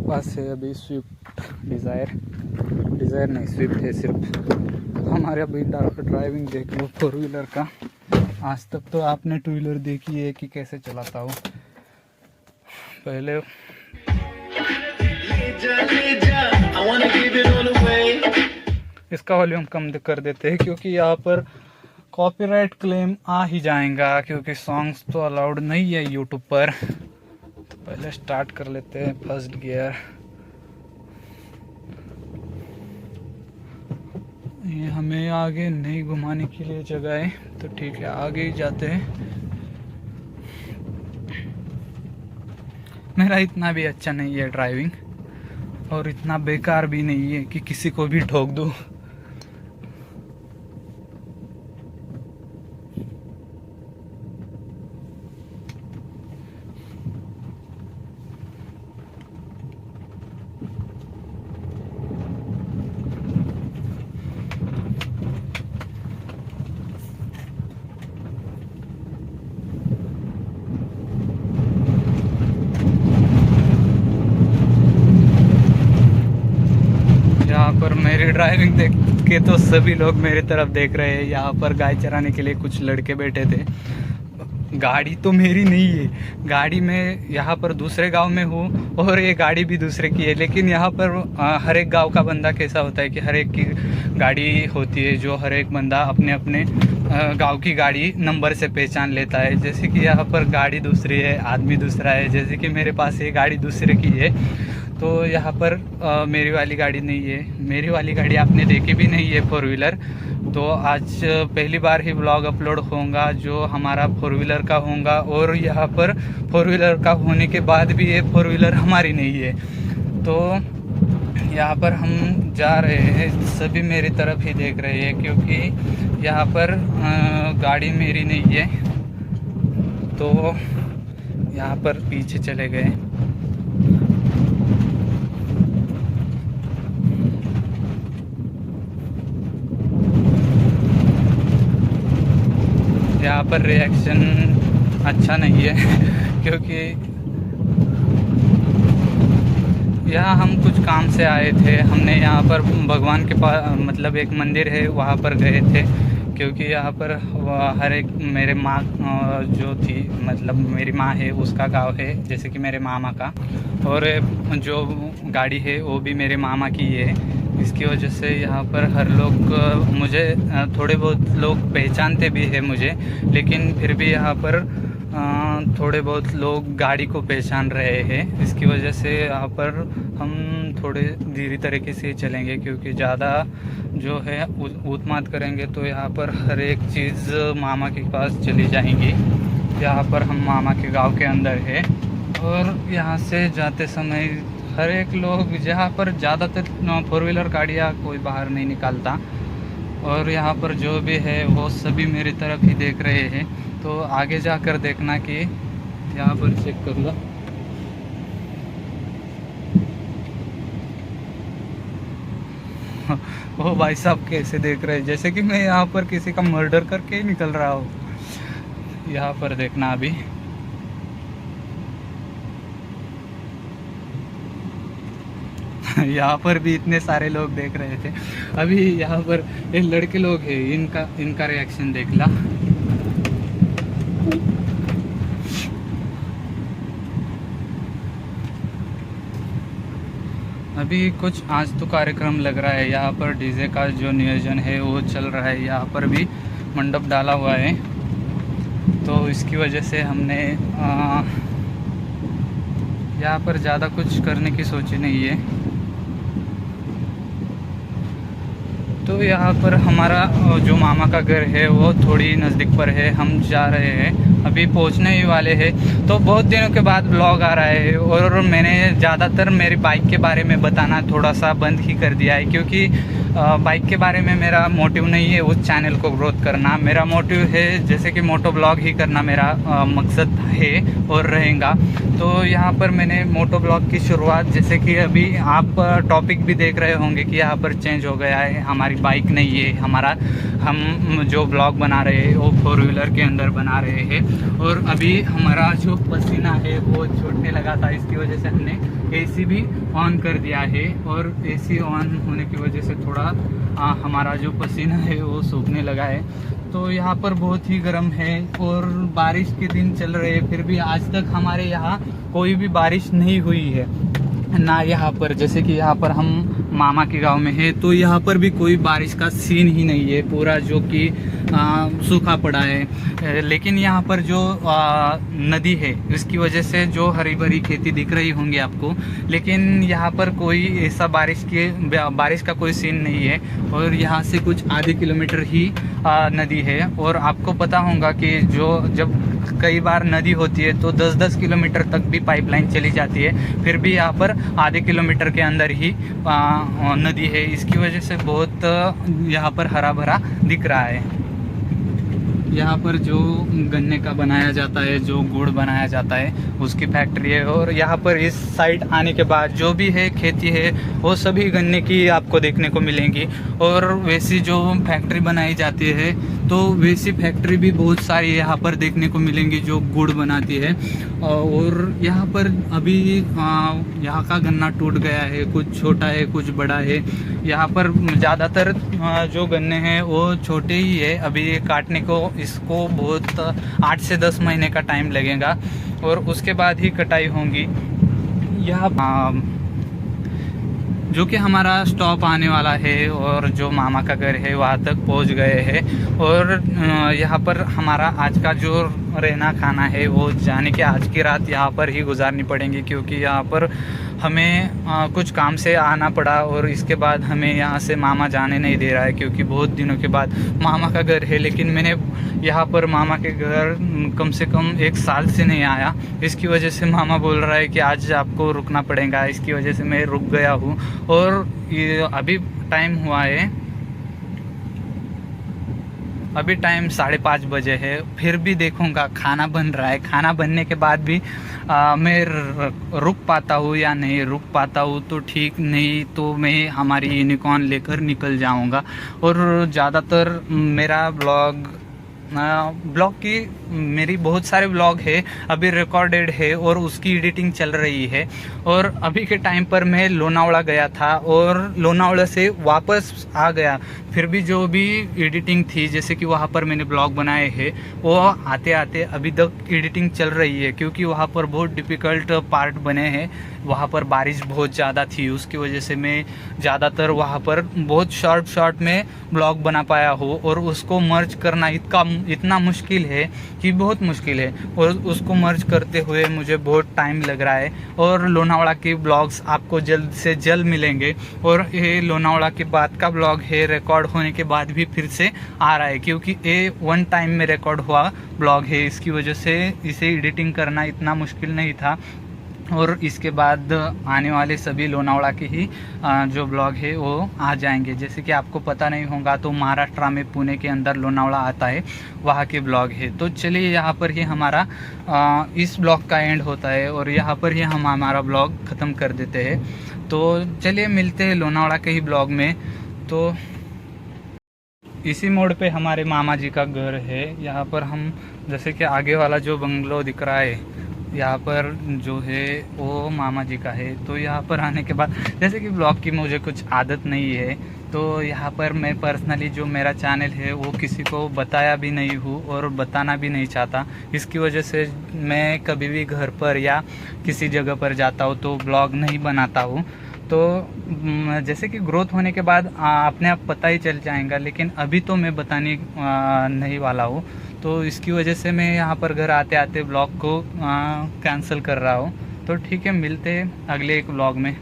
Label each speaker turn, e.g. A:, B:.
A: पास है अभी Swift Dzire नहीं, स्विफ्ट है सिर्फ। हमारे अभी ड्राइविंग देख लो फोर व्हीलर का। आज तक तो आपने टू व्हीलर देखी है कि कैसे चलाता हूँ। पहले इसका वॉल्यूम कम कर देते हैं क्योंकि यहाँ पर कॉपीराइट क्लेम आ ही जाएगा, क्योंकि सॉन्ग्स तो अलाउड नहीं है यूट्यूब पर। तो पहले स्टार्ट कर लेते हैं फर्स्ट गियर। ये हमें आगे नहीं घुमाने के लिए जगह है, तो ठीक है आगे ही जाते हैं। मेरा इतना भी अच्छा नहीं है ड्राइविंग, और इतना बेकार भी नहीं है कि किसी को भी ठोक दूँ। यहाँ पर मेरी ड्राइविंग देख के तो सभी लोग मेरी तरफ देख रहे हैं। यहाँ पर गाय चराने के लिए कुछ लड़के बैठे थे। गाड़ी तो मेरी नहीं है, गाड़ी में यहाँ पर दूसरे गांव में हूँ और ये गाड़ी भी दूसरे की है। लेकिन यहाँ पर हर एक गांव का बंदा कैसा होता है कि हर एक की गाड़ी होती है, जो हर एक बंदा अपने अपने गांव की गाड़ी नंबर से पहचान लेता है। जैसे कि यहाँ पर गाड़ी दूसरी है, आदमी दूसरा है। जैसे कि मेरे पास ये गाड़ी दूसरे की है, तो यहाँ पर मेरी वाली गाड़ी नहीं है। मेरी वाली गाड़ी आपने देखी भी नहीं है फोर व्हीलर। तो आज पहली बार ही ब्लॉग अपलोड होगा जो हमारा फोर व्हीलर का होगा। और यहाँ पर फोर व्हीलर का होने के बाद भी ये फोर व्हीलर हमारी नहीं है। तो यहाँ पर हम जा रहे हैं, सभी मेरी तरफ ही देख रहे हैं, क्योंकि यहाँ पर गाड़ी मेरी नहीं है। तो यहाँ पर पीछे चले गए। यहाँ पर रिएक्शन अच्छा नहीं है क्योंकि यहाँ हम कुछ काम से आए थे। हमने यहाँ पर भगवान के पास, मतलब एक मंदिर है वहाँ पर गए थे, क्योंकि यहाँ पर हर एक मेरे माँ जो थी, मतलब मेरी माँ है उसका गांव है, जैसे कि मेरे मामा का। और जो गाड़ी है वो भी मेरे मामा की है। इसकी वजह से यहाँ पर हर लोग मुझे, थोड़े बहुत लोग पहचानते भी है मुझे, लेकिन फिर भी यहाँ पर थोड़े बहुत लोग गाड़ी को पहचान रहे हैं। इसकी वजह से यहाँ पर हम थोड़े धीरे तरीके से चलेंगे, क्योंकि ज़्यादा जो है उत्माद करेंगे तो यहाँ पर हर एक चीज़ मामा के पास चली जाएंगी। यहाँ पर हम मामा के गांव के अंदर है, और यहाँ से जाते समय हर एक लोग, जहाँ पर ज़्यादातर फोर व्हीलर गाड़ियाँ कोई बाहर नहीं निकालता, और यहाँ पर जो भी है वो सभी मेरी तरफ ही देख रहे हैं। तो आगे जाकर देखना कि यहाँ पर चेक कर लो। वो भाई साहब कैसे देख रहे हैं, जैसे कि मैं यहाँ पर किसी का मर्डर करके ही निकल रहा हूँ। यहाँ पर देखना अभी यहाँ पर भी इतने सारे लोग देख रहे थे। अभी यहाँ पर एक लड़के लोग हैं, इनका रिएक्शन देख ला। अभी कुछ आज तो कार्यक्रम लग रहा है, यहाँ पर डीजे का जो नियोजन है वो चल रहा है। यहाँ पर भी मंडप डाला हुआ है, तो इसकी वजह से हमने यहाँ पर ज़्यादा कुछ करने की सोची नहीं है। तो यहाँ पर हमारा जो मामा का घर है वो थोड़ी नज़दीक पर है। हम जा रहे हैं, अभी पहुँचने ही वाले हैं। तो बहुत दिनों के बाद ब्लॉग आ रहा है, और मैंने ज़्यादातर मेरी बाइक के बारे में बताना थोड़ा सा बंद ही कर दिया है, क्योंकि बाइक के बारे में मेरा मोटिव नहीं है उस चैनल को ग्रोथ करना। मेरा मोटिव है जैसे कि मोटो ब्लॉग ही करना मेरा मकसद है और रहेगा। तो यहाँ पर मैंने मोटो ब्लॉग की शुरुआत, जैसे कि अभी आप टॉपिक भी देख रहे होंगे कि यहाँ पर चेंज हो गया है, हमारी बाइक नहीं है, हम जो ब्लॉग बना रहे हैं वो 4 व्हीलर के अंदर बना रहे हैं। और अभी हमारा जो पसीना है वो छूटने लगा था, इसकी वजह से हमने एसी भी ऑन कर दिया है। और एसी ऑन होने की वजह से थोड़ा हमारा जो पसीना है वो सूखने लगा है। तो यहाँ पर बहुत ही गर्म है और बारिश के दिन चल रहे हैं, फिर भी आज तक हमारे यहाँ कोई भी बारिश नहीं हुई है ना। यहाँ पर जैसे कि यहाँ पर हम मामा के गांव में है, तो यहाँ पर भी कोई बारिश का सीन ही नहीं है, पूरा जो कि सूखा पड़ा है। लेकिन यहाँ पर जो नदी है इसकी वजह से जो हरी भरी खेती दिख रही होंगी आपको, लेकिन यहाँ पर कोई ऐसा बारिश का कोई सीन नहीं है। और यहाँ से कुछ आधे किलोमीटर ही नदी है। और आपको पता होगा कि जब कई बार नदी होती है तो 10-10 किलोमीटर तक भी पाइपलाइन चली जाती है, फिर भी यहाँ पर आधे किलोमीटर के अंदर ही नदी है। इसकी वजह से बहुत यहाँ पर हरा भरा दिख रहा है। यहाँ पर जो गन्ने का बनाया जाता है, जो गुड़ बनाया जाता है, उसकी फैक्ट्री है। और यहाँ पर इस साइड आने के बाद जो भी है खेती है वो सभी गन्ने की आपको देखने को मिलेंगी। और वैसी जो फैक्ट्री बनाई जाती है तो वैसी फैक्ट्री भी बहुत सारी यहाँ पर देखने को मिलेंगी जो गुड़ बनाती है। और यहाँ पर अभी यहाँ का गन्ना टूट गया है, कुछ छोटा है कुछ बड़ा है। यहाँ पर ज़्यादातर जो गन्ने हैं वो छोटे ही है। अभी ये काटने को इसको बहुत 8 से 10 महीने का टाइम लगेगा और उसके बाद ही कटाई होंगी। यह जो कि हमारा स्टॉप आने वाला है और जो मामा का घर है वहाँ तक पहुँच गए हैं। और यहाँ पर हमारा आज का जो रहना खाना है वो जाने के आज की रात यहाँ पर ही गुजारनी पड़ेगी, क्योंकि यहाँ पर हमें कुछ काम से आना पड़ा। और इसके बाद हमें यहाँ से मामा जाने नहीं दे रहा है, क्योंकि बहुत दिनों के बाद मामा का घर है। लेकिन मैंने यहाँ पर मामा के घर कम से कम 1 साल से नहीं आया, इसकी वजह से मामा बोल रहा है कि आज आपको रुकना पड़ेगा। इसकी वजह से मैं रुक गया हूँ। और ये अभी टाइम हुआ है, अभी टाइम 5:30 बजे है, फिर भी देखूंगा खाना बन रहा है। खाना बनने के बाद भी मैं रुक पाता हूँ या नहीं रुक पाता हूँ तो ठीक, नहीं तो मैं हमारी यूनिकॉर्न लेकर निकल जाऊंगा। और ज़्यादातर मेरा ब्लॉग की मेरी बहुत सारे ब्लॉग है अभी रिकॉर्डेड है और उसकी एडिटिंग चल रही है। और अभी के टाइम पर मैं लोनावला गया था और लोनावला से वापस आ गया, फिर भी जो भी एडिटिंग थी, जैसे कि वहाँ पर मैंने ब्लॉग बनाए हैं, वो आते आते अभी तक एडिटिंग चल रही है, क्योंकि वहाँ पर बहुत डिफ़िकल्ट पार्ट बने हैं। वहाँ पर बारिश बहुत ज़्यादा थी, उसकी वजह से मैं ज़्यादातर वहाँ पर बहुत शॉर्ट में ब्लॉग बना पाया हूँ। और उसको मर्ज करना इतना मुश्किल है कि बहुत मुश्किल है, और उसको मर्ज करते हुए मुझे बहुत टाइम लग रहा है। और लोनावला के ब्लॉग्स आपको जल्द से जल्द मिलेंगे। और ये लोनावला के बाद का ब्लॉग है, रिकॉर्ड होने के बाद भी फिर से आ रहा है, क्योंकि ये 1 टाइम में रिकॉर्ड हुआ ब्लॉग है। इसकी वजह से इसे एडिटिंग करना इतना मुश्किल नहीं था। और इसके बाद आने वाले सभी लोनावला के ही जो ब्लॉग है वो आ जाएंगे। जैसे कि आपको पता नहीं होगा तो महाराष्ट्र में पुणे के अंदर लोनावला आता है, वहाँ के ब्लॉग है। तो चलिए यहाँ पर ही हमारा इस ब्लॉग का एंड होता है और यहाँ पर ही हम हमारा ब्लॉग ख़त्म कर देते हैं। तो चलिए मिलते हैं लोनावला के ही ब्लॉग में। तो इसी मोड़ पे हमारे मामा जी का घर है। यहाँ पर हम, जैसे कि आगे वाला जो बंगलो दिख रहा है यहाँ पर जो है वो मामा जी का है। तो यहाँ पर आने के बाद, जैसे कि ब्लॉग की मुझे कुछ आदत नहीं है, तो यहाँ पर मैं पर्सनली जो मेरा चैनल है वो किसी को बताया भी नहीं हूँ और बताना भी नहीं चाहता। इसकी वजह से मैं कभी भी घर पर या किसी जगह पर जाता हूँ तो ब्लॉग नहीं बनाता हूँ। तो जैसे कि ग्रोथ होने के बाद अपने आप पता ही चल जाएगा, लेकिन अभी तो मैं बताने नहीं वाला हूँ। तो इसकी वजह से मैं यहाँ पर घर आते आते ब्लॉग को कैंसिल कर रहा हूँ। तो ठीक है, मिलते हैं अगले एक ब्लॉग में।